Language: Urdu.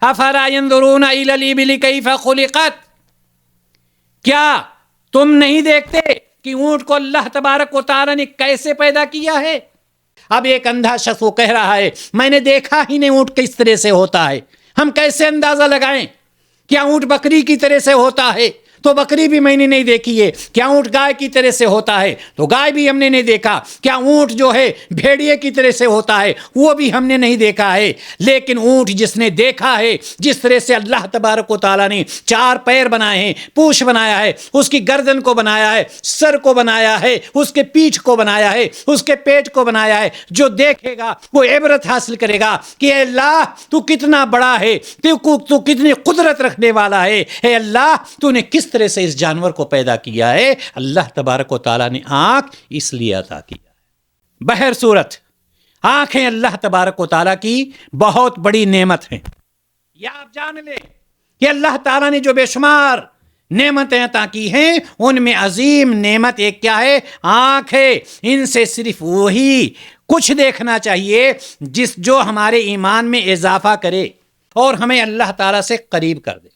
افلا ينظرون الى الابل كيف خلقت، کیا تم نہیں دیکھتے کہ اونٹ کو اللہ تبارک و تعالی نے کیسے پیدا کیا ہے؟ اب ایک اندھا شخص وہ کہہ رہا ہے میں نے دیکھا ہی نہیں اونٹ کس طرح سے ہوتا ہے، ہم کیسے اندازہ لگائیں؟ کیا اونٹ بکری کی طرح سے ہوتا ہے؟ تو بکری بھی میں نے نہیں دیکھی ہے۔ کیا اونٹ گائے کی طرح سے ہوتا ہے؟ تو گائے بھی ہم نے نہیں دیکھا۔ کیا اونٹ جو ہے بھیڑیے کی طرح سے ہوتا ہے؟ وہ بھی ہم نے نہیں دیکھا ہے۔ لیکن اونٹ جس نے دیکھا ہے، جس طرح سے اللہ تبارک و تعالیٰ نے 4 پیر بنائے ہیں، پوچھ بنایا ہے، اس کی گردن کو بنایا ہے، سر کو بنایا ہے، اس کے پیٹھ کو بنایا ہے، اس کے پیٹ کو بنایا ہے، جو دیکھے گا وہ عبرت حاصل کرے گا کہ اے اللہ تو کتنا بڑا ہے، تو کتنی قدرت رکھنے والا ہے، اے اللہ تو نے کس طرح سے اس جانور کو پیدا کیا ہے۔ اللہ تبارک و تعالیٰ نے آنکھ اس لیے عطا کیا ہے۔ بہر صورت آنکھیں اللہ تبارک و تعالیٰ کی بہت بڑی نعمت ہیں۔ یا آپ جان لیں کہ اللہ تعالیٰ نے جو بے شمار نعمتیں عطا کی ہیں ان میں عظیم نعمت ایک کیا ہے؟ آنکھ ہے۔ ان سے صرف وہی کچھ دیکھنا چاہیے جو ہمارے ایمان میں اضافہ کرے اور ہمیں اللہ تعالیٰ سے قریب کر دے۔